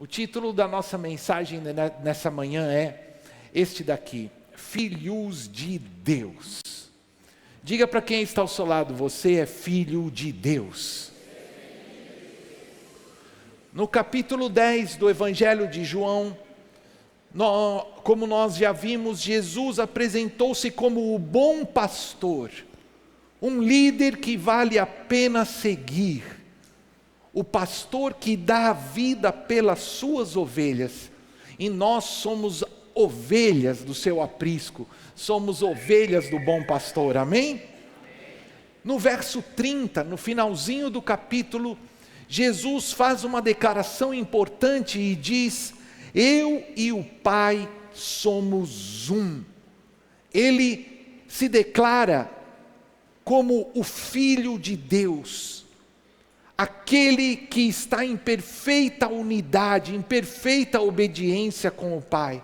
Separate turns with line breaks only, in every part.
O título da nossa mensagem nessa manhã é este daqui: Filhos de Deus. Diga para quem está ao seu lado: você é filho de Deus. No capítulo 10 do Evangelho de João, como nós já vimos, Jesus apresentou-se como o bom pastor, um líder que vale a pena seguir, o pastor que dá a vida pelas suas ovelhas, e nós somos ovelhas do seu aprisco, somos ovelhas do bom pastor, amém? No verso 30, no finalzinho do capítulo, Jesus faz uma declaração importante e diz: eu e o Pai somos um. Ele se declara como o Filho de Deus, aquele que está em perfeita unidade, em perfeita obediência com o Pai.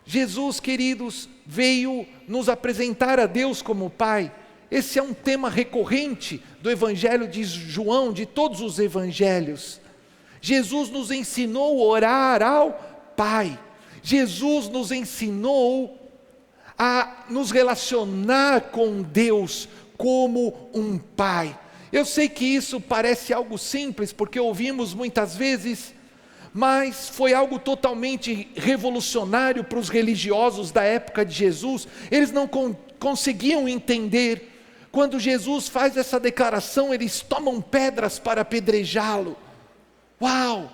Jesus, queridos, veio nos apresentar a Deus como Pai. Esse é um tema recorrente do Evangelho de João, de todos os Evangelhos. Jesus nos ensinou a orar ao Pai. Jesus nos ensinou a nos relacionar com Deus como um Pai. Eu sei que isso parece algo simples, porque ouvimos muitas vezes, mas foi algo totalmente revolucionário para os religiosos da época de Jesus. Eles não conseguiam entender. Quando Jesus faz essa declaração, eles tomam pedras para apedrejá-lo. Uau!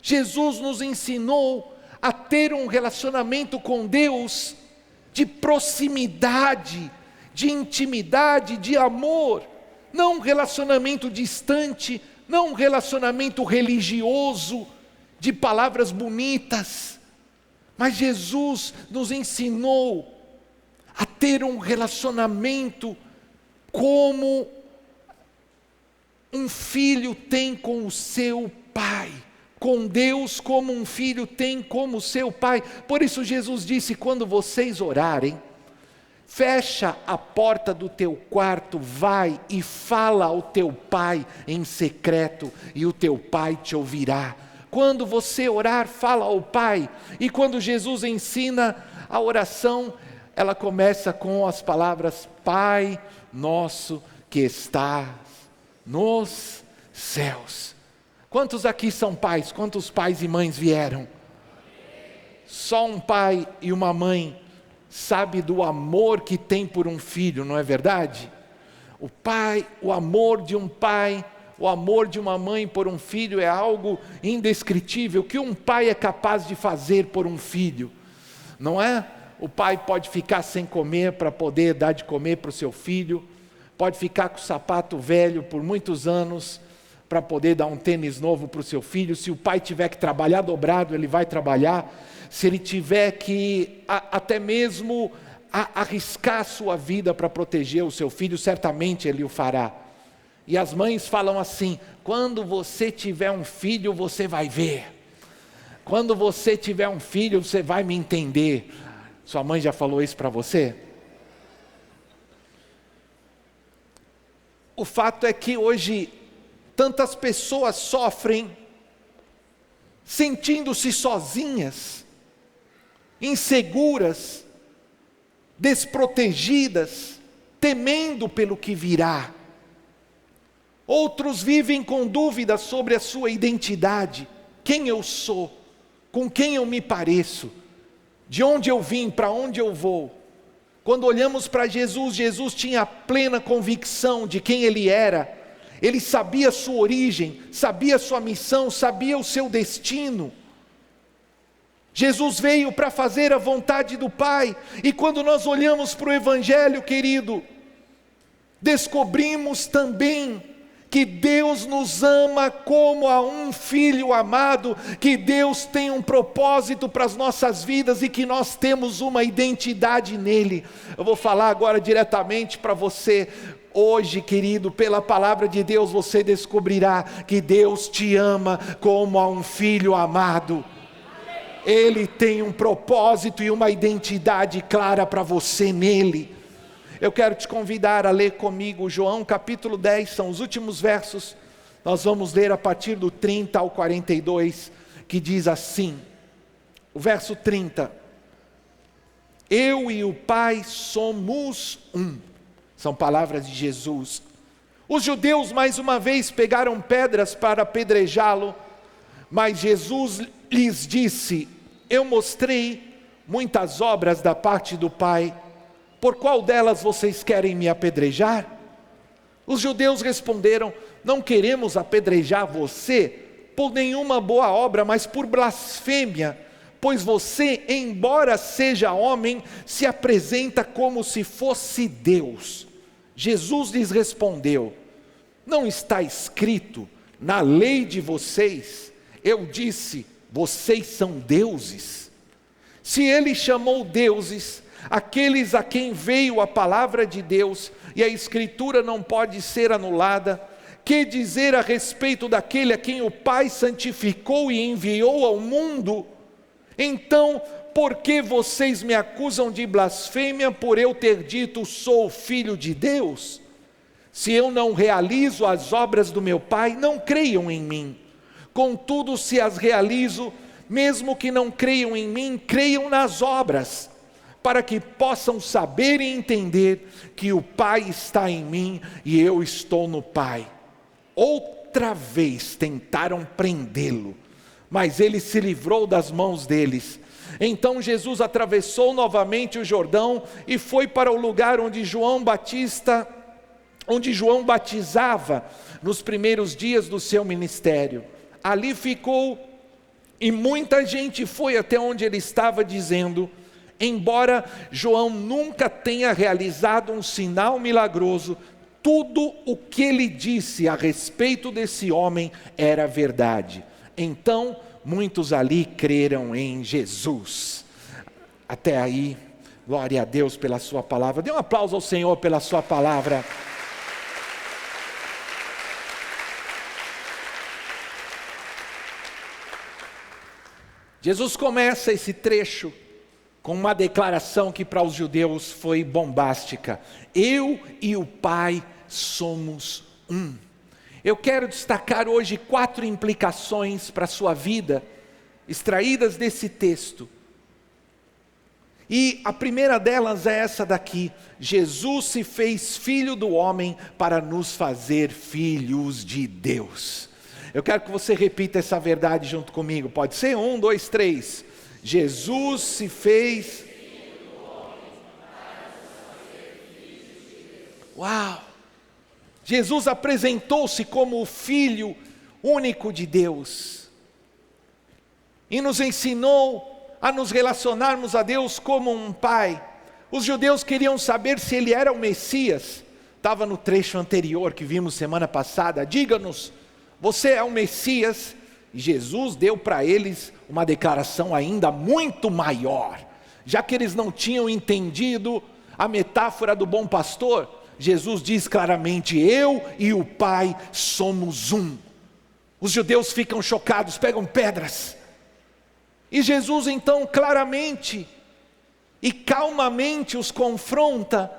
Jesus nos ensinou a ter um relacionamento com Deus de proximidade, de intimidade, de amor. Não um relacionamento distante, não um relacionamento religioso, de palavras bonitas, mas Jesus nos ensinou a ter um relacionamento como um filho tem com o seu pai, com Deus como um filho tem como o seu pai. Por isso Jesus disse: quando vocês orarem, fecha a porta do teu quarto, vai e fala ao teu pai em secreto, e o teu pai te ouvirá. Quando você orar, fala ao Pai. E quando Jesus ensina a oração, ela começa com as palavras: Pai nosso que estás nos céus. Quantos aqui são pais? Quantos pais e mães vieram? Só um pai e uma mãe sabe do amor que tem por um filho, não é verdade? O pai, o amor de um pai, o amor de uma mãe por um filho é algo indescritível. O que um pai é capaz de fazer por um filho, não é? O pai pode ficar sem comer para poder dar de comer para o seu filho, pode ficar com o sapato velho por muitos anos para poder dar um tênis novo para o seu filho. Se o pai tiver que trabalhar dobrado, ele vai trabalhar. Se ele tiver que até mesmo arriscar a sua vida para proteger o seu filho, certamente ele o fará. E as mães falam assim: quando você tiver um filho, você vai ver. Quando você tiver um filho, você vai me entender. Sua mãe já falou isso para você? O fato é que hoje tantas pessoas sofrem, sentindo-se sozinhas, inseguras, desprotegidas, temendo pelo que virá. Outros vivem com dúvidas sobre a sua identidade: quem eu sou, com quem eu me pareço, de onde eu vim, para onde eu vou. Quando olhamos para Jesus, Jesus tinha plena convicção de quem Ele era. Ele sabia a sua origem, sabia a sua missão, sabia o seu destino. Jesus veio para fazer a vontade do Pai. E quando nós olhamos para o Evangelho, querido, descobrimos também que Deus nos ama como a um filho amado, que Deus tem um propósito para as nossas vidas e que nós temos uma identidade nele. Eu vou falar agora diretamente para você. Hoje, querido, pela palavra de Deus, você descobrirá que Deus te ama como a um filho amado. Ele tem um propósito e uma identidade clara para você nele. Eu quero te convidar a ler comigo João capítulo 10, são os últimos versos. Nós vamos ler a partir do 30 ao 42. que diz assim, o verso 30, eu e o Pai somos um, são palavras de Jesus. Os judeus mais uma vez pegaram pedras para apedrejá-lo, mas Jesus lhes disse, eu mostrei muitas obras da parte do Pai, por qual delas vocês querem me apedrejar? Os judeus responderam, não queremos apedrejar você por nenhuma boa obra, mas por blasfêmia, pois você, embora seja homem, se apresenta como se fosse Deus. Jesus lhes respondeu, não está escrito na lei de vocês, eu disse, vocês são deuses. Se ele chamou deuses, aqueles a quem veio a palavra de Deus, e a escritura não pode ser anulada, que dizer a respeito daquele a quem o Pai santificou e enviou ao mundo? Então, por que vocês me acusam de blasfêmia por eu ter dito, sou filho de Deus? Se eu não realizo as obras do meu Pai, não creiam em mim. Contudo, se as realizo, mesmo que não creiam em mim, creiam nas obras, para que possam saber e entender que o Pai está em mim e eu estou no Pai. Outra vez tentaram prendê-lo, mas ele se livrou das mãos deles. Então Jesus atravessou novamente o Jordão e foi para o lugar onde João batizava nos primeiros dias do seu ministério. Ali ficou e muita gente foi até onde ele estava dizendo, embora João nunca tenha realizado um sinal milagroso, tudo o que ele disse a respeito desse homem era verdade. Então muitos ali creram em Jesus. Até aí, glória a Deus pela sua palavra. Dê um aplauso ao Senhor pela sua palavra. Jesus começa esse trecho com uma declaração que para os judeus foi bombástica. Eu e o Pai somos um. Eu quero destacar hoje 4 implicações para a sua vida, extraídas desse texto. E a primeira delas é essa daqui: Jesus se fez filho do homem para nos fazer filhos de Deus. Eu quero que você repita essa verdade junto comigo, pode ser? 1, 2, 3. Jesus se fez filho do homem para nos fazer filhos de Deus. Uau! Jesus apresentou-se como o Filho único de Deus e nos ensinou a nos relacionarmos a Deus como um Pai. Os judeus queriam saber se ele era o Messias. Estava no trecho anterior que vimos semana passada. Diga-nos, você é o Messias? E Jesus deu para eles uma declaração ainda muito maior. Já que eles não tinham entendido a metáfora do bom pastor, Jesus diz claramente, eu e o Pai somos um. Os judeus ficam chocados, pegam pedras. E Jesus então claramente e calmamente os confronta.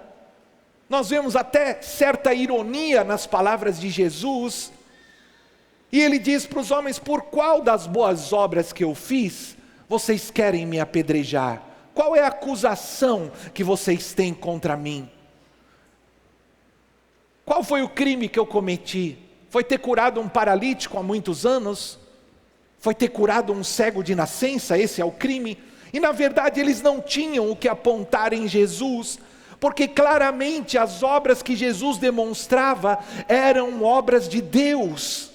Nós vemos até certa ironia nas palavras de Jesus. E ele diz para os homens, por qual das boas obras que eu fiz, vocês querem me apedrejar? Qual é a acusação que vocês têm contra mim? Qual foi o crime que eu cometi? Foi ter curado um paralítico há muitos anos? Foi ter curado um cego de nascença? Esse é o crime? E na verdade eles não tinham o que apontar em Jesus, porque claramente as obras que Jesus demonstrava eram obras de Deus.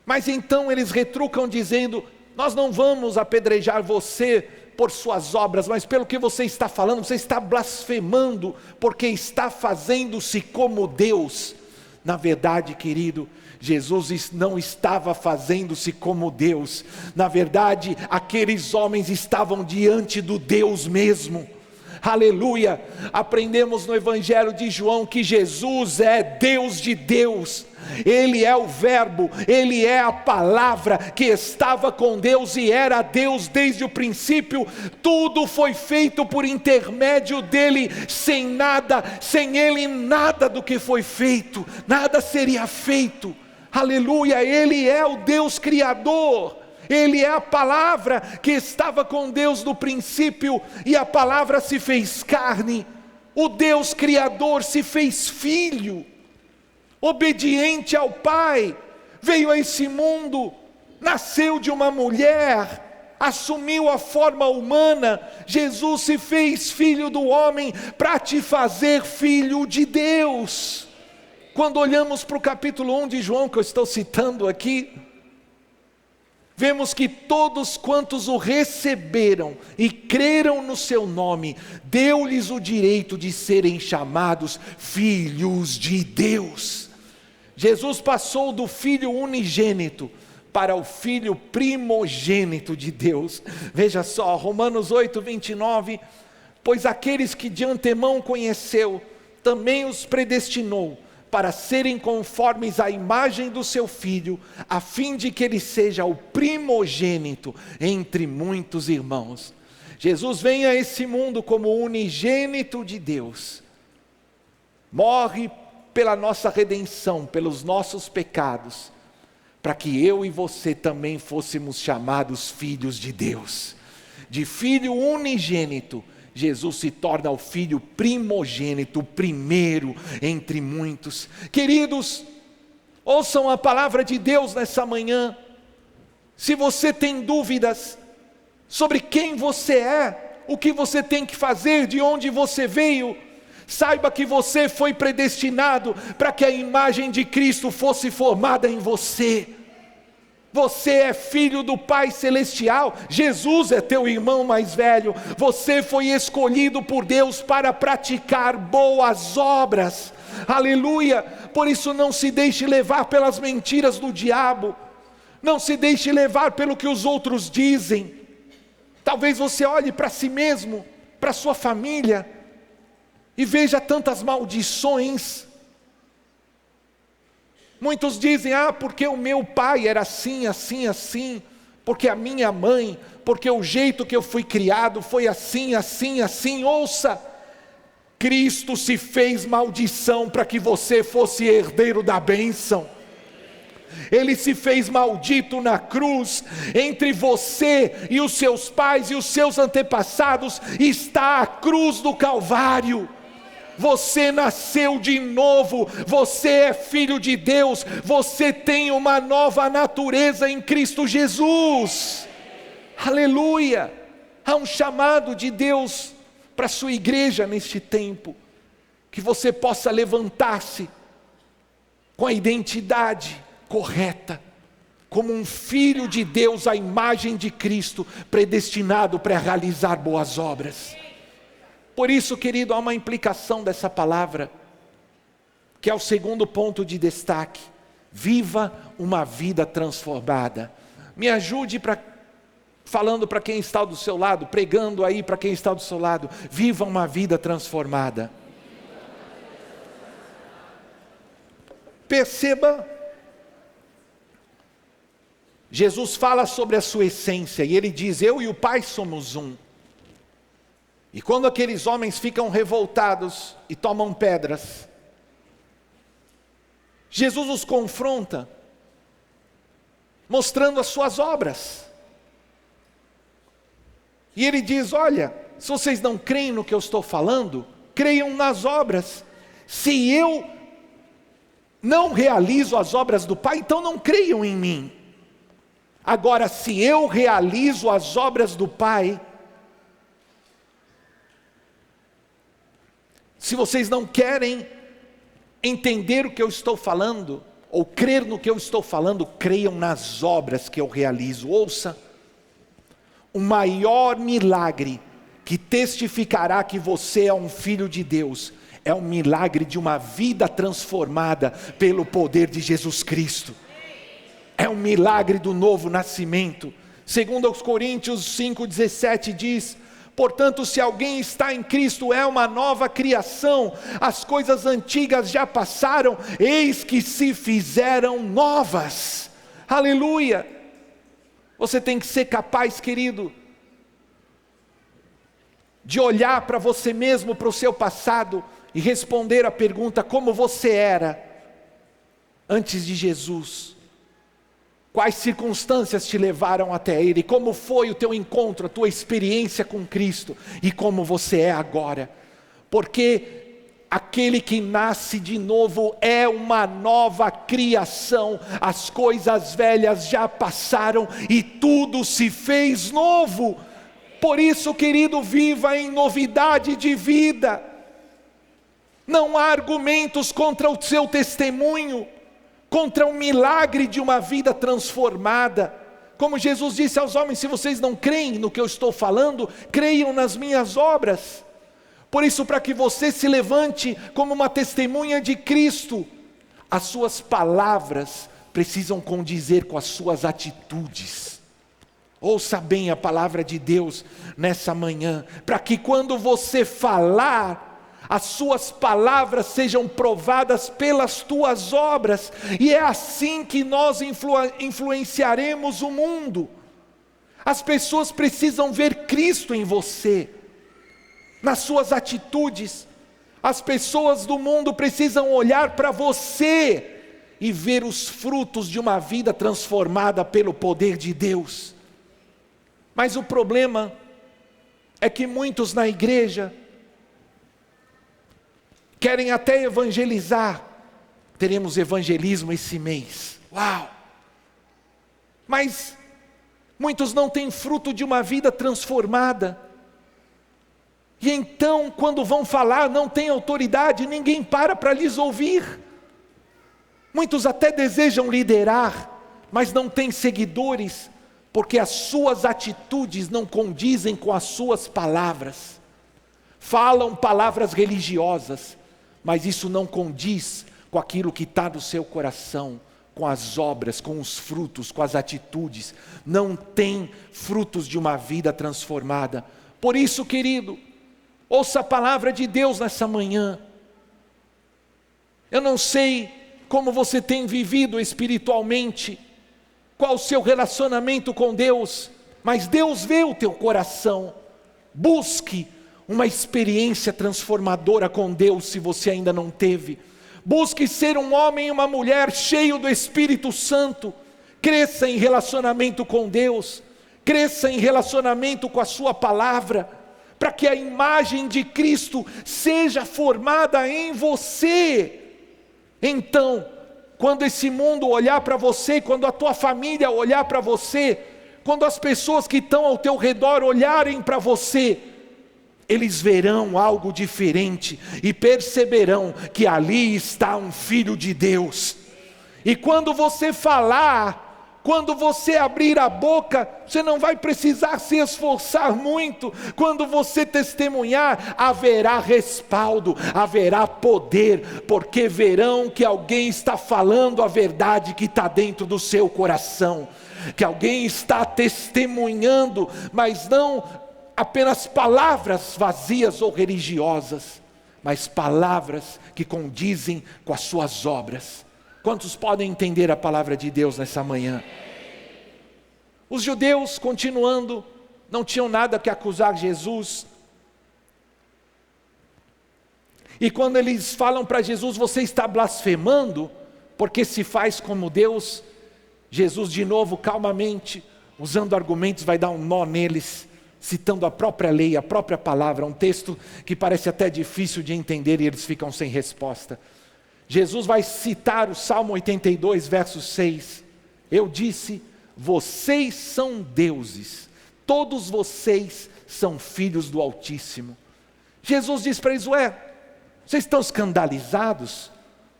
Mas então eles retrucam dizendo, nós não vamos apedrejar você por suas obras, mas pelo que você está falando, você está blasfemando, porque está fazendo-se como Deus. Na verdade, querido, Jesus não estava fazendo-se como Deus. Na verdade, aqueles homens estavam diante do Deus mesmo. Aleluia! Aprendemos no Evangelho de João que Jesus é Deus de Deus. Ele é o verbo, Ele é a palavra que estava com Deus e era Deus desde o princípio. Tudo foi feito por intermédio dEle, sem Ele nada do que foi feito, nada seria feito. Aleluia, Ele é o Deus Criador. Ele é a palavra que estava com Deus no princípio, e a palavra se fez carne. O Deus Criador se fez filho, obediente ao Pai, veio a esse mundo, nasceu de uma mulher, assumiu a forma humana. Jesus se fez filho do homem para te fazer filho de Deus. Quando olhamos para o capítulo 1 de João, que eu estou citando aqui, vemos que todos quantos o receberam e creram no seu nome, deu-lhes o direito de serem chamados filhos de Deus. Jesus passou do Filho unigênito para o Filho primogênito de Deus. Veja só, Romanos 8, 29, pois aqueles que de antemão conheceu, também os predestinou, para serem conformes à imagem do seu Filho, a fim de que ele seja o primogênito entre muitos irmãos. Jesus vem a esse mundo como unigênito de Deus, morre pela nossa redenção, pelos nossos pecados, para que eu e você também fôssemos chamados filhos de Deus. De filho unigênito, Jesus se torna o filho primogênito, o primeiro entre muitos. Queridos, ouçam a palavra de Deus nessa manhã. Se você tem dúvidas sobre quem você é, o que você tem que fazer, de onde você veio, saiba que você foi predestinado para que a imagem de Cristo fosse formada em você. Você é filho do Pai Celestial, Jesus é teu irmão mais velho, você foi escolhido por Deus para praticar boas obras, aleluia. Por isso não se deixe levar pelas mentiras do diabo, não se deixe levar pelo que os outros dizem. Talvez você olhe para si mesmo, para sua família, e veja tantas maldições. Muitos dizem, porque o meu pai era assim, assim, assim, porque a minha mãe, porque o jeito que eu fui criado foi assim, assim, assim. Ouça, Cristo se fez maldição para que você fosse herdeiro da bênção. Ele se fez maldito na cruz. Entre você e os seus pais e os seus antepassados está a cruz do Calvário. Você nasceu de novo, você é filho de Deus, você tem uma nova natureza em Cristo Jesus, aleluia. Há um chamado de Deus para a sua igreja neste tempo, que você possa levantar-se com a identidade correta, como um filho de Deus à imagem de Cristo, predestinado para realizar boas obras. Por isso, querido, há uma implicação dessa palavra, que é o segundo ponto de destaque: viva uma vida transformada. Me ajude falando para quem está do seu lado, pregando aí para quem está do seu lado: viva uma vida transformada. Perceba, Jesus fala sobre a sua essência, e ele diz: eu e o Pai somos um. E quando aqueles homens ficam revoltados e tomam pedras, Jesus os confronta, mostrando as suas obras. E ele diz: olha, se vocês não creem no que eu estou falando, creiam nas obras. Se eu não realizo as obras do Pai, então não creiam em mim. Agora, se eu realizo as obras do Pai, se vocês não querem entender o que eu estou falando, ou crer no que eu estou falando, creiam nas obras que eu realizo. Ouça, o maior milagre que testificará que você é um filho de Deus, é um milagre de uma vida transformada pelo poder de Jesus Cristo. É um milagre do novo nascimento. Segundo aos Coríntios 5,17 diz: portanto, se alguém está em Cristo, é uma nova criação, as coisas antigas já passaram, eis que se fizeram novas. Aleluia! Você tem que ser capaz, querido, de olhar para você mesmo, para o seu passado, e responder a pergunta: como você era antes de Jesus? Quais circunstâncias te levaram até Ele? Como foi o teu encontro, a tua experiência com Cristo? E como você é agora? Porque aquele que nasce de novo é uma nova criação. As coisas velhas já passaram e tudo se fez novo. Por isso, querido, viva em novidade de vida. Não há argumentos contra o seu testemunho, contra o milagre de uma vida transformada. Como Jesus disse aos homens: se vocês não creem no que eu estou falando, creiam nas minhas obras. Por isso, para que você se levante como uma testemunha de Cristo, as suas palavras precisam condizer com as suas atitudes. Ouça bem a palavra de Deus nessa manhã, para que quando você falar, as suas palavras sejam provadas pelas tuas obras, e é assim que nós influenciaremos o mundo. As pessoas precisam ver Cristo em você, nas suas atitudes. As pessoas do mundo precisam olhar para você e ver os frutos de uma vida transformada pelo poder de Deus. Mas o problema é que muitos na igreja querem até evangelizar. Teremos evangelismo esse mês. Uau! Mas muitos não têm fruto de uma vida transformada. E então, quando vão falar, não tem autoridade, ninguém para lhes ouvir. Muitos até desejam liderar, mas não têm seguidores, porque as suas atitudes não condizem com as suas palavras. Falam palavras religiosas, mas isso não condiz com aquilo que está no seu coração, com as obras, com os frutos, com as atitudes. Não tem frutos de uma vida transformada. Por isso, querido, ouça a palavra de Deus nessa manhã. Eu não sei como você tem vivido espiritualmente, qual o seu relacionamento com Deus, mas Deus vê o teu coração. Busque uma experiência transformadora com Deus, se você ainda não teve. Busque ser um homem e uma mulher cheio do Espírito Santo. Cresça em relacionamento com Deus, cresça em relacionamento com a sua palavra, para que a imagem de Cristo seja formada em você. Então, quando esse mundo olhar para você, quando a tua família olhar para você, quando as pessoas que estão ao teu redor olharem para você, eles verão algo diferente e perceberão que ali está um filho de Deus. E quando você falar, quando você abrir a boca, você não vai precisar se esforçar muito. Quando você testemunhar, haverá respaldo, haverá poder, porque verão que alguém está falando a verdade que está dentro do seu coração, que alguém está testemunhando, mas não apenas palavras vazias ou religiosas, mas palavras que condizem com as suas obras. Quantos podem entender a palavra de Deus nessa manhã? Os judeus, continuando, não tinham nada que acusar Jesus. E quando eles falam para Jesus: você está blasfemando, porque se faz como Deus, Jesus de novo, calmamente, usando argumentos, vai dar um nó neles, citando a própria lei, a própria palavra, um texto que parece até difícil de entender e eles ficam sem resposta. Jesus vai citar o Salmo 82, verso 6. Eu disse: vocês são deuses, todos vocês são filhos do Altíssimo. Jesus diz para eles: ué, vocês estão escandalizados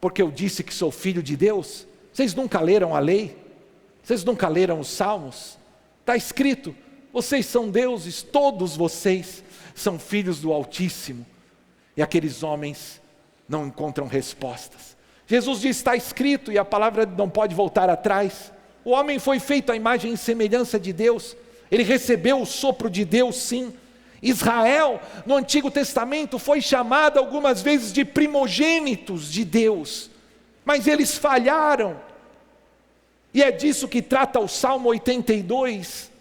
porque eu disse que sou filho de Deus? Vocês nunca leram a lei? Vocês nunca leram os Salmos? Está escrito: vocês são deuses, todos vocês são filhos do Altíssimo. E aqueles homens não encontram respostas. Jesus diz: está escrito, e a palavra não pode voltar atrás. O homem foi feito à imagem e semelhança de Deus. Ele recebeu o sopro de Deus, sim. Israel, no Antigo Testamento, foi chamado algumas vezes de primogênitos de Deus, mas eles falharam. E é disso que trata o Salmo 82.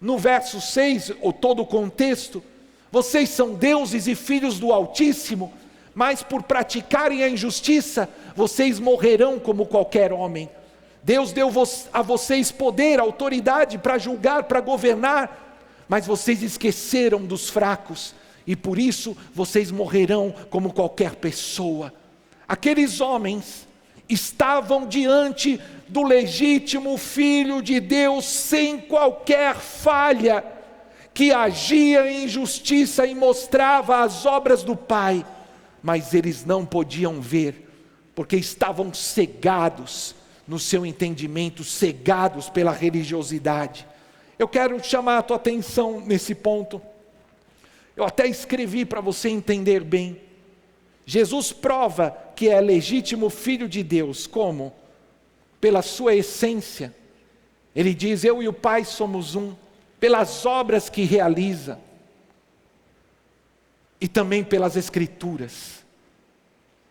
No verso 6, ou todo o contexto: vocês são deuses e filhos do Altíssimo, mas por praticarem a injustiça, vocês morrerão como qualquer homem. Deus deu a vocês poder, autoridade para julgar, para governar, mas vocês esqueceram dos fracos, e por isso vocês morrerão como qualquer pessoa. Aqueles homens estavam diante do legítimo Filho de Deus, sem qualquer falha, que agia em justiça e mostrava as obras do Pai, mas eles não podiam ver, porque estavam cegados no seu entendimento, cegados pela religiosidade. Eu quero chamar a tua atenção nesse ponto. Eu até escrevi para você entender bem. Jesus prova que é legítimo Filho de Deus, como? Pela sua essência. Ele diz: eu e o Pai somos um, pelas obras que realiza, e também pelas Escrituras.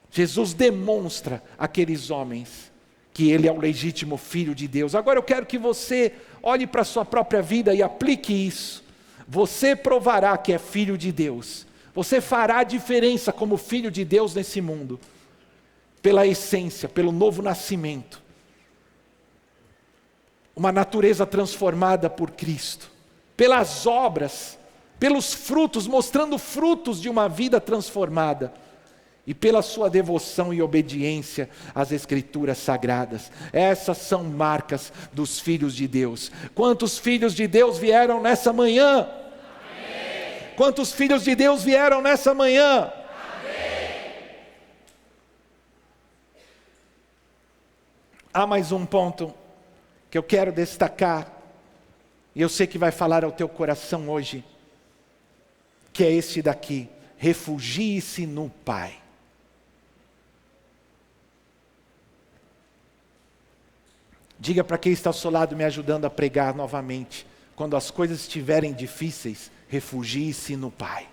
Jesus demonstra àqueles homens que Ele é o legítimo Filho de Deus. Agora eu quero que você olhe para a sua própria vida e aplique isso. Você provará que é filho de Deus. Você fará a diferença como filho de Deus nesse mundo, pela essência, pelo novo nascimento. Uma natureza transformada por Cristo. Pelas obras, pelos frutos, mostrando frutos de uma vida transformada. E pela sua devoção e obediência às Escrituras Sagradas. Essas são marcas dos filhos de Deus. Quantos filhos de Deus vieram nessa manhã? Amém. Quantos filhos de Deus vieram nessa manhã? Amém. Há mais um ponto que eu quero destacar, e eu sei que vai falar ao teu coração hoje, que é esse daqui: refugie-se no Pai. Diga para quem está ao seu lado, me ajudando a pregar novamente: quando as coisas estiverem difíceis, refugie-se no Pai.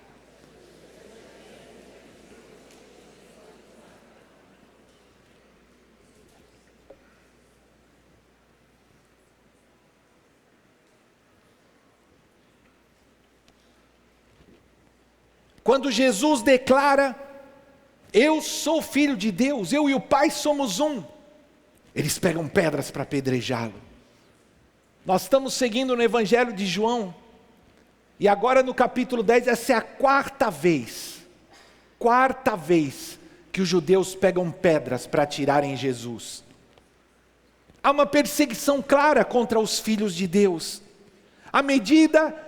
Quando Jesus declara: eu sou filho de Deus, eu e o Pai somos um, eles pegam pedras para apedrejá-lo. Nós estamos seguindo no Evangelho de João, e agora no capítulo 10, essa é a quarta vez que os judeus pegam pedras para atirarem em Jesus. Há uma perseguição clara contra os filhos de Deus. À medida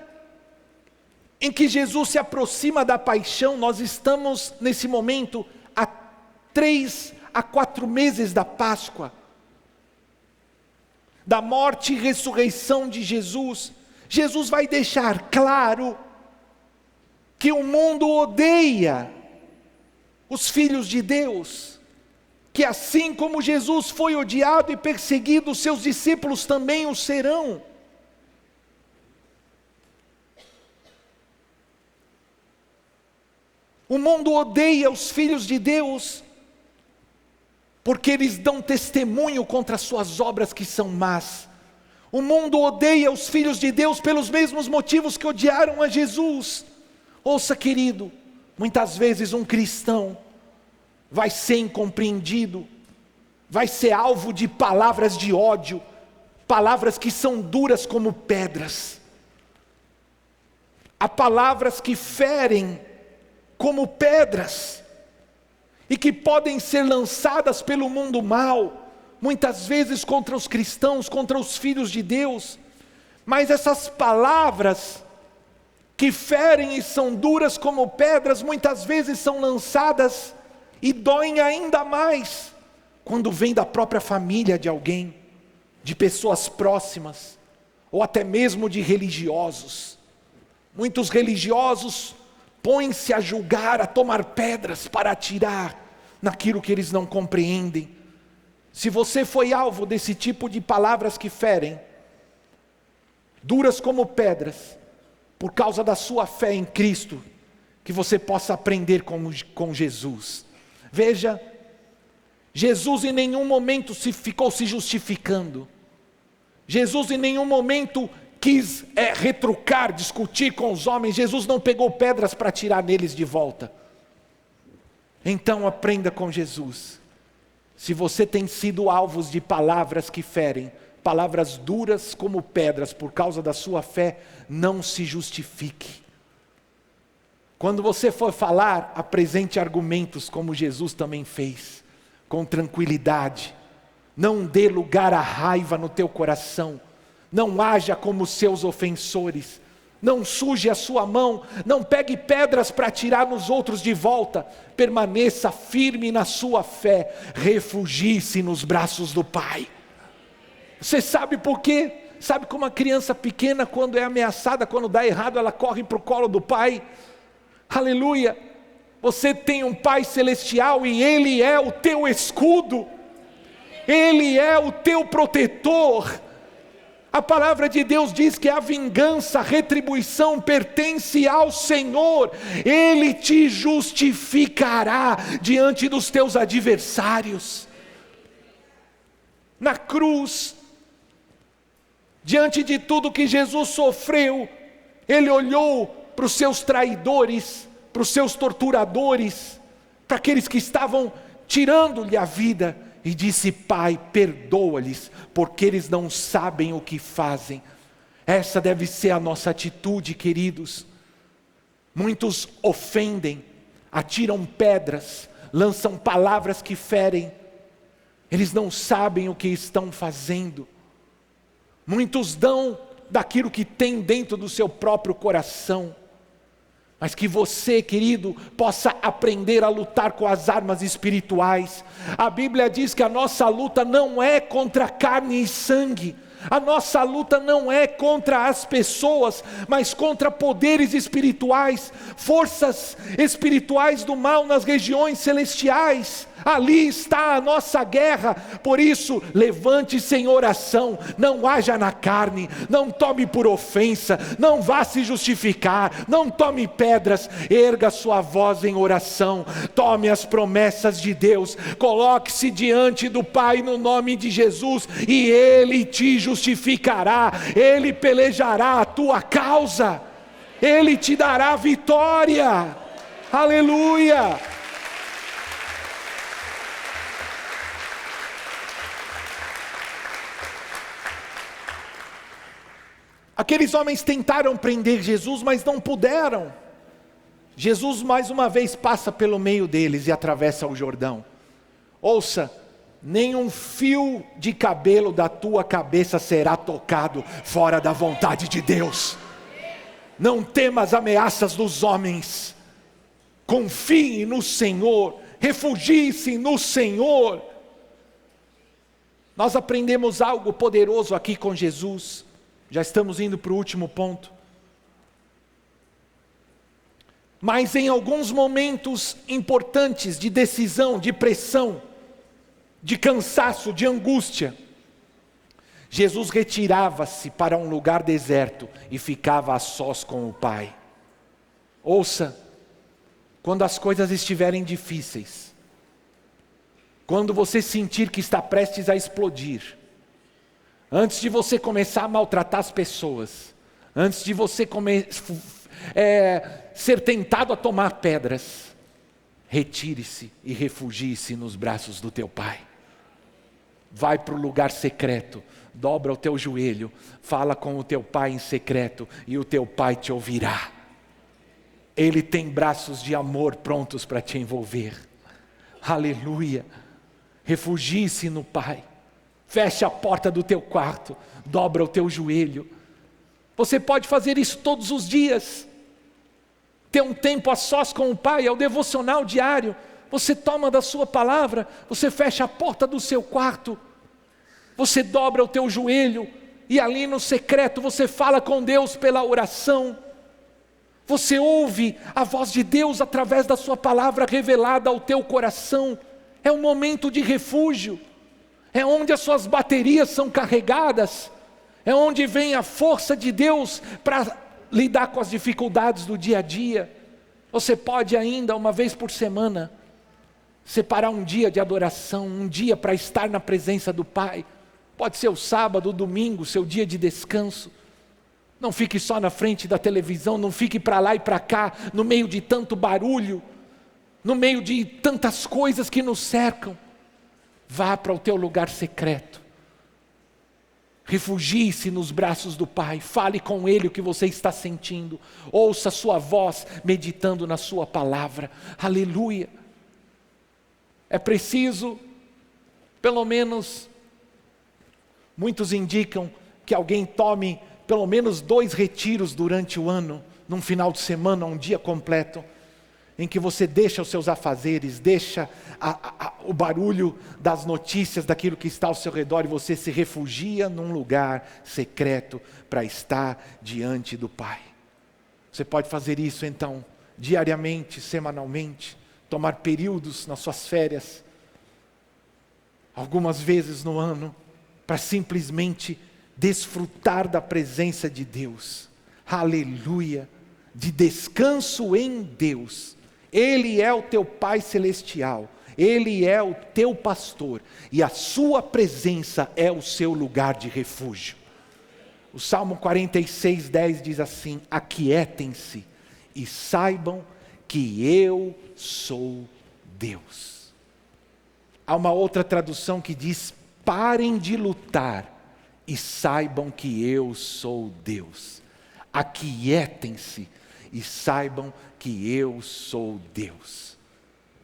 em que Jesus se aproxima da paixão, nós estamos nesse momento há 3 a 4 meses da Páscoa, da morte e ressurreição de Jesus. Jesus vai deixar claro que o mundo odeia os filhos de Deus, que assim como Jesus foi odiado e perseguido, seus discípulos também o serão. O mundo odeia os filhos de Deus, porque eles dão testemunho contra as suas obras que são más. O mundo odeia os filhos de Deus pelos mesmos motivos que odiaram a Jesus. Ouça, querido, muitas vezes um cristão vai ser incompreendido, vai ser alvo de palavras de ódio, palavras que são duras como pedras. Há palavras que ferem como pedras, e que podem ser lançadas pelo mundo mal, muitas vezes contra os cristãos, contra os filhos de Deus. Mas essas palavras que ferem e são duras como pedras, muitas vezes são lançadas e doem ainda mais, quando vem da própria família de alguém, de pessoas próximas, ou até mesmo de religiosos. Muitos religiosos põem-se a julgar, a tomar pedras para atirar naquilo que eles não compreendem. Se você foi alvo desse tipo de palavras que ferem, duras como pedras, por causa da sua fé em Cristo, que você possa aprender com Jesus. Veja, Jesus em nenhum momento ficou se justificando. Jesus em nenhum momento quis retrucar, discutir com os homens. Jesus não pegou pedras para atirar neles de volta. Então aprenda com Jesus. Se você tem sido alvos de palavras que ferem, palavras duras como pedras por causa da sua fé, não se justifique. Quando você for falar, apresente argumentos como Jesus também fez, com tranquilidade. Não dê lugar à raiva no teu coração. Não haja como seus ofensores. Não suje a sua mão, não pegue pedras para atirar nos outros de volta. Permaneça firme na sua fé, refugie-se nos braços do Pai. Você sabe por quê? Sabe como uma criança pequena, quando é ameaçada, quando dá errado, ela corre para o colo do Pai? Aleluia! Você tem um Pai celestial e Ele é o teu escudo, Ele é o teu protetor. A palavra de Deus diz que a vingança, a retribuição pertence ao Senhor. Ele te justificará diante dos teus adversários. Na cruz, diante de tudo que Jesus sofreu, Ele olhou para os seus traidores, para os seus torturadores, para aqueles que estavam tirando-lhe a vida, e disse: Pai, perdoa-lhes, porque eles não sabem o que fazem. Essa deve ser a nossa atitude, queridos. Muitos ofendem, atiram pedras, lançam palavras que ferem. Eles não sabem o que estão fazendo. Muitos dão daquilo que tem dentro do seu próprio coração. Mas que você, querido, possa aprender a lutar com as armas espirituais. A Bíblia diz que a nossa luta não é contra carne e sangue. A nossa luta não é contra as pessoas, mas contra poderes espirituais, forças espirituais do mal nas regiões celestiais. Ali está a nossa guerra. Por isso, levante-se em oração, não haja na carne, não tome por ofensa, não vá se justificar, não tome pedras, erga sua voz em oração, tome as promessas de Deus, coloque-se diante do Pai no nome de Jesus, e Ele te justificará, Ele pelejará a tua causa, Ele te dará vitória. Aleluia! Aqueles homens tentaram prender Jesus, mas não puderam. Jesus mais uma vez passa pelo meio deles e atravessa o Jordão. Ouça, nenhum fio de cabelo da tua cabeça será tocado fora da vontade de Deus. Não temas ameaças dos homens. Confie no Senhor, refugie-se no Senhor. Nós aprendemos algo poderoso aqui com Jesus. Já estamos indo para o último ponto. Mas em alguns momentos importantes de decisão, de pressão, de cansaço, de angústia, Jesus retirava-se para um lugar deserto e ficava a sós com o Pai. Ouça, quando as coisas estiverem difíceis, quando você sentir que está prestes a explodir, antes de você começar a maltratar as pessoas, antes de você ser tentado a tomar pedras, retire-se e refugie-se nos braços do teu Pai. Vai para o lugar secreto, dobra o teu joelho, fala com o teu Pai em secreto e o teu Pai te ouvirá. Ele tem braços de amor prontos para te envolver. Aleluia! Refugie-se no Pai. Feche a porta do teu quarto, dobra o teu joelho. Você pode fazer isso todos os dias. Ter um tempo a sós com o Pai, é o devocional diário. Você toma da sua palavra, você fecha a porta do seu quarto, você dobra o teu joelho, e ali no secreto você fala com Deus pela oração. Você ouve a voz de Deus através da sua palavra revelada ao teu coração. É um momento de refúgio. É onde as suas baterias são carregadas, é onde vem a força de Deus para lidar com as dificuldades do dia a dia. Você pode ainda, uma vez por semana, separar um dia de adoração, um dia para estar na presença do Pai. Pode ser o sábado, o domingo, seu dia de descanso. Não fique só na frente da televisão, não fique para lá e para cá, no meio de tanto barulho, no meio de tantas coisas que nos cercam. Vá para o teu lugar secreto. Refugie-se nos braços do Pai. Fale com Ele o que você está sentindo. Ouça a sua voz meditando na sua palavra. Aleluia. É preciso, pelo menos, muitos indicam que alguém tome pelo menos 2 retiros durante o ano, num final de semana, um dia completo, em que você deixa os seus afazeres, deixa o barulho das notícias, daquilo que está ao seu redor, e você se refugia num lugar secreto para estar diante do Pai. Você pode fazer isso então, diariamente, semanalmente, tomar períodos nas suas férias, algumas vezes no ano, para simplesmente desfrutar da presença de Deus. Aleluia! De descanso em Deus. Ele é o teu Pai celestial, Ele é o teu pastor, e a sua presença é o seu lugar de refúgio. O Salmo 46:10 diz assim: aquietem-se e saibam que eu sou Deus. Há uma outra tradução que diz: parem de lutar e saibam que eu sou Deus. Aquietem-se e saibam que eu sou Deus.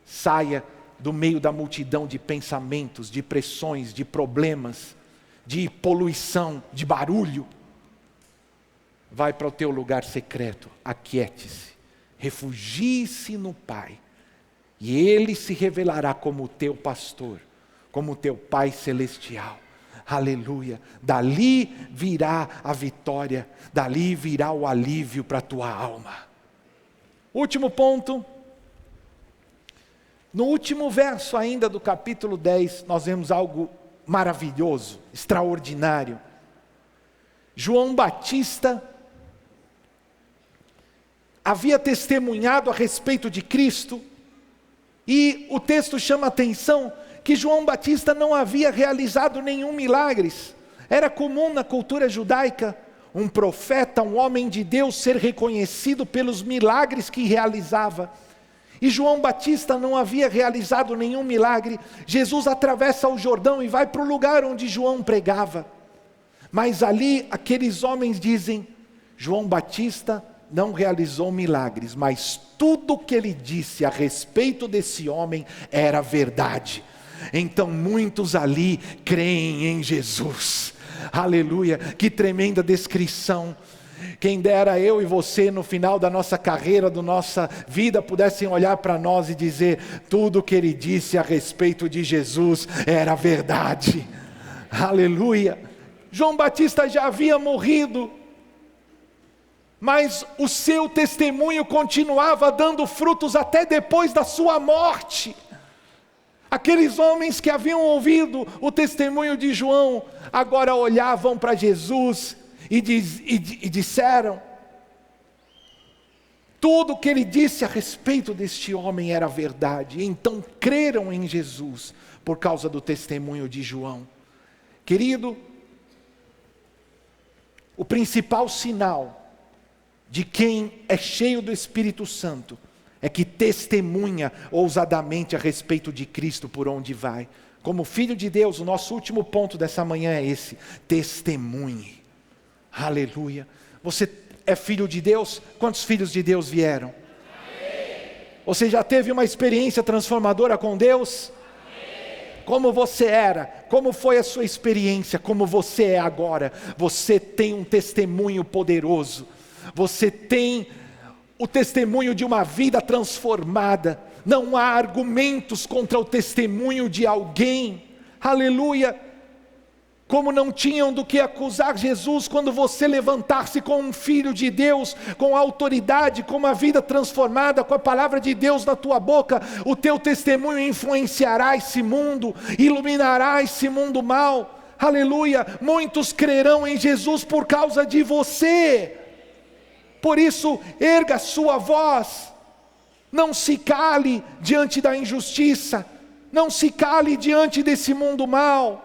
Saia do meio da multidão de pensamentos, de pressões, de problemas, de poluição, de barulho. Vai para o teu lugar secreto, aquiete-se, refugie-se no Pai, e Ele se revelará como o teu pastor, como o teu Pai celestial. Aleluia, dali virá a vitória, dali virá o alívio para a tua alma. Último ponto, no último verso ainda do capítulo 10, nós vemos algo maravilhoso, extraordinário. João Batista havia testemunhado a respeito de Cristo, e o texto chama a atenção que João Batista não havia realizado nenhum milagre. Era comum na cultura judaica um profeta, um homem de Deus, ser reconhecido pelos milagres que realizava. E João Batista não havia realizado nenhum milagre. Jesus atravessa o Jordão e vai para o lugar onde João pregava. Mas ali aqueles homens dizem: João Batista não realizou milagres, mas tudo o que ele disse a respeito desse homem era verdade. Então muitos ali creem em Jesus. Aleluia, que tremenda descrição. Quem dera eu e você no final da nossa carreira, da nossa vida, pudessem olhar para nós e dizer: tudo o que ele disse a respeito de Jesus era verdade. Aleluia. João Batista já havia morrido, mas o seu testemunho continuava dando frutos até depois da sua morte. Aqueles homens que haviam ouvido o testemunho de João, agora olhavam para Jesus e disseram: tudo o que ele disse a respeito deste homem era verdade. E então creram em Jesus por causa do testemunho de João. Querido, o principal sinal de quem é cheio do Espírito Santo é que testemunha ousadamente a respeito de Cristo por onde vai. Como filho de Deus, o nosso último ponto dessa manhã é esse: testemunhe. Aleluia. Você é filho de Deus? Quantos filhos de Deus vieram? Você já teve uma experiência transformadora com Deus? Como você era, como foi a sua experiência, como você é agora. Você tem um testemunho poderoso. Você tem o testemunho de uma vida transformada. Não há argumentos contra o testemunho de alguém. Aleluia. Como não tinham do que acusar Jesus quando você levantar-se com um filho de Deus, com autoridade, com uma vida transformada, com a palavra de Deus na tua boca. O teu testemunho influenciará esse mundo, iluminará esse mundo mau. Aleluia. Muitos crerão em Jesus por causa de você. Por isso, erga a sua voz, não se cale diante da injustiça, não se cale diante desse mundo mau.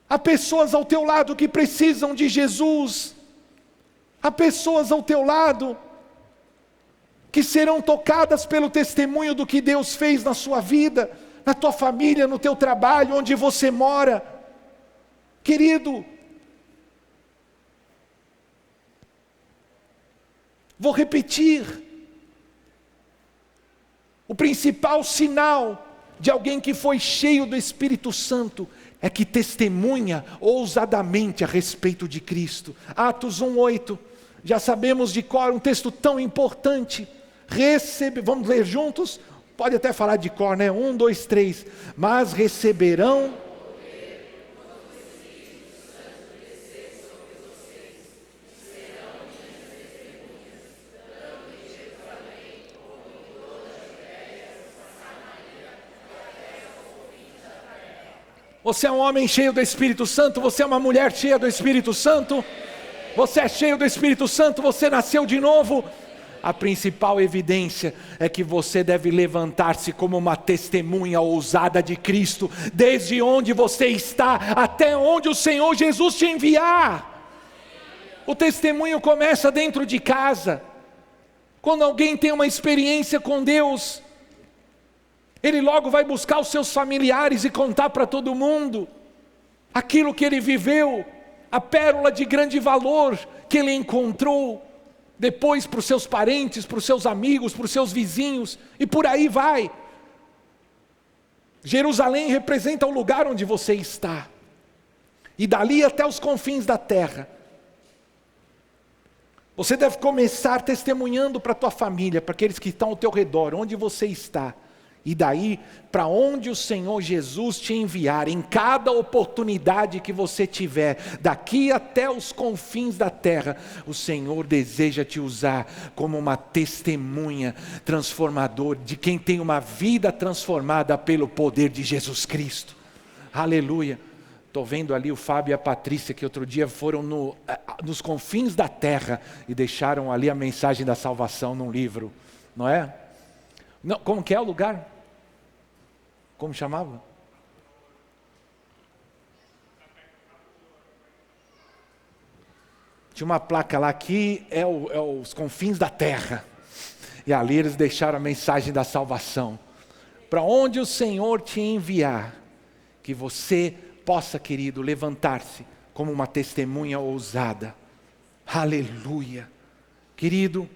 Há pessoas ao teu lado que precisam de Jesus, há pessoas ao teu lado que serão tocadas pelo testemunho do que Deus fez na sua vida, na tua família, no teu trabalho, onde você mora. Querido, vou repetir, o principal sinal de alguém que foi cheio do Espírito Santo é que testemunha ousadamente a respeito de Cristo. Atos 1:8, já sabemos de cor, um texto tão importante. Vamos ler juntos? Pode até falar de cor, né? 1, 2, 3. Mas receberão Você é um homem cheio do Espírito Santo, você é uma mulher cheia do Espírito Santo, você é cheio do Espírito Santo, você nasceu de novo. A principal evidência é que você deve levantar-se como uma testemunha ousada de Cristo, desde onde você está até onde o Senhor Jesus te enviar. O testemunho começa dentro de casa. Quando alguém tem uma experiência com Deus, ele logo vai buscar os seus familiares e contar para todo mundo aquilo que ele viveu, a pérola de grande valor que ele encontrou, depois para os seus parentes, para os seus amigos, para os seus vizinhos, e por aí vai. Jerusalém representa o lugar onde você está, e dali até os confins da terra. Você deve começar testemunhando para a tua família, para aqueles que estão ao teu redor, onde você está. E daí, para onde o Senhor Jesus te enviar, em cada oportunidade que você tiver, daqui até os confins da terra, o Senhor deseja te usar como uma testemunha transformadora, de quem tem uma vida transformada pelo poder de Jesus Cristo. Aleluia. Estou vendo ali o Fábio e a Patrícia, que outro dia foram nos confins da terra, e deixaram ali a mensagem da salvação num livro, não é? Não, como que é o lugar? Como chamava? Tinha uma placa lá, aqui é os confins da terra. E ali eles deixaram a mensagem da salvação. Para onde o Senhor te enviar, que você possa, querido, levantar-se como uma testemunha ousada. Aleluia. Querido,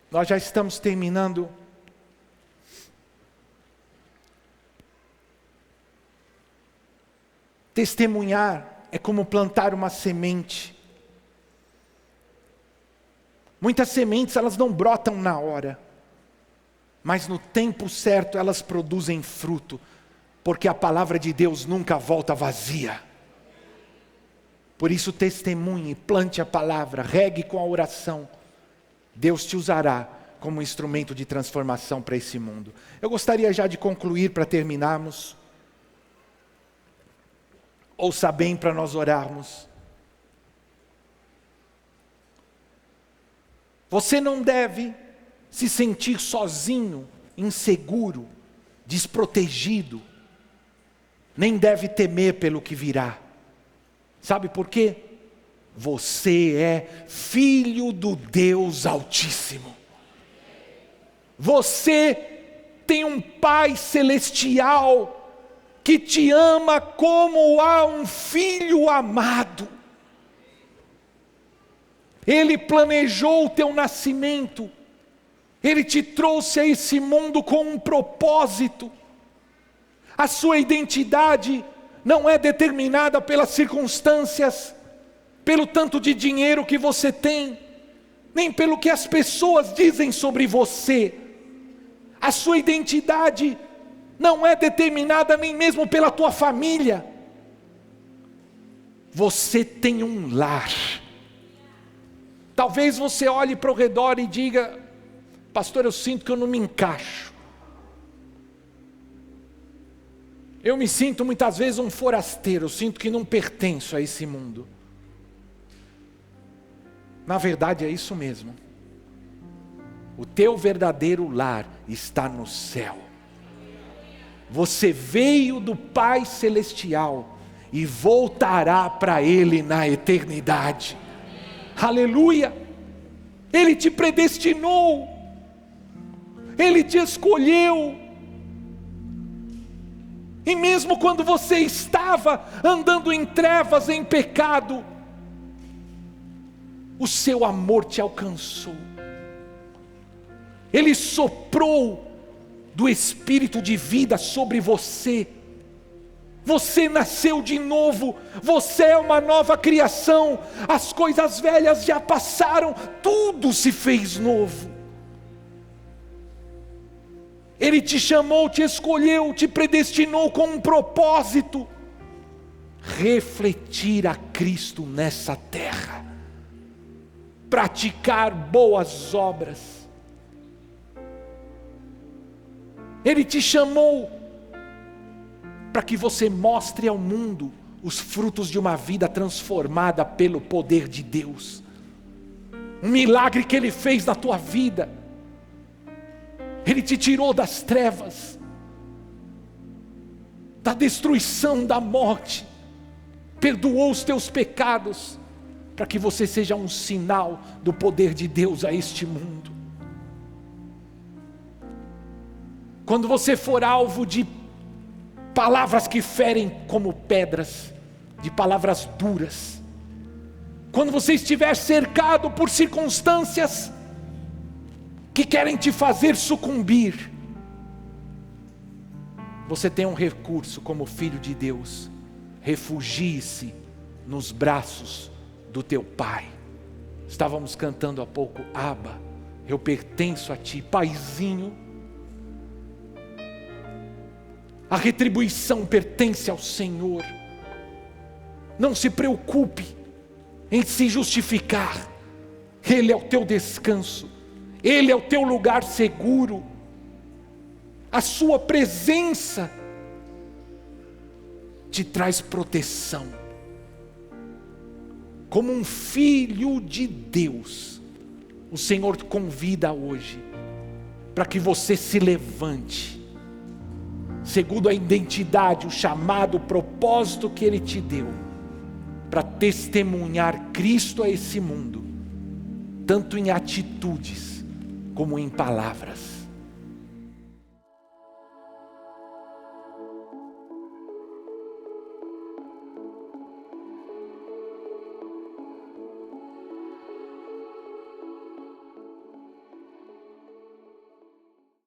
nós já estamos terminando. Testemunhar é como plantar uma semente. Muitas sementes, elas não brotam na hora, mas no tempo certo elas produzem fruto, porque a palavra de Deus nunca volta vazia. Por isso testemunhe, plante a palavra, regue com a oração. Deus te usará como instrumento de transformação para esse mundo. Eu gostaria já de concluir para terminarmos. Ouça bem para nós orarmos. Você não deve se sentir sozinho, inseguro, desprotegido, nem deve temer pelo que virá. Sabe por quê? Você é filho do Deus Altíssimo. Você tem um Pai celestial que te ama como a um filho amado. Ele planejou o teu nascimento. Ele te trouxe a esse mundo com um propósito. A sua identidade não é determinada pelas circunstâncias, pelo tanto de dinheiro que você tem, nem pelo que as pessoas dizem sobre você. A sua identidade não é determinada nem mesmo pela tua família. Você tem um lar. Talvez você olhe para o redor e diga: pastor, eu sinto que eu não me encaixo. Eu me sinto muitas vezes um forasteiro, eu sinto que não pertenço a esse mundo. Na verdade é isso mesmo. O teu verdadeiro lar está no céu. Você veio do Pai Celestial e voltará para Ele na eternidade. Aleluia! Ele te predestinou, Ele te escolheu. E mesmo quando você estava andando em trevas, em pecado, o seu amor te alcançou. Ele soprou do Espírito de vida sobre você. Você nasceu de novo, você é uma nova criação. As coisas velhas já passaram, tudo se fez novo. Ele te chamou, te escolheu, te predestinou com um propósito: refletir a Cristo nessa terra, praticar boas obras. Ele te chamou para que você mostre ao mundo os frutos de uma vida transformada pelo poder de Deus. Um milagre que Ele fez na tua vida. Ele te tirou das trevas, da destruição, da morte, perdoou os teus pecados, para que você seja um sinal do poder de Deus a este mundo. Quando você for alvo de palavras que ferem como pedras, de palavras duras, quando você estiver cercado por circunstâncias que querem te fazer sucumbir, você tem um recurso como filho de Deus: refugie-se nos braços do teu Pai. Estávamos cantando há pouco: Abba, eu pertenço a Ti, Paizinho. A retribuição pertence ao Senhor. Não se preocupe em se justificar. Ele é o teu descanso, Ele é o teu lugar seguro. A sua presença te traz proteção. Como um filho de Deus, o Senhor te convida hoje para que você se levante, segundo a identidade, o chamado, o propósito que Ele te deu, para testemunhar Cristo a esse mundo, tanto em atitudes como em palavras.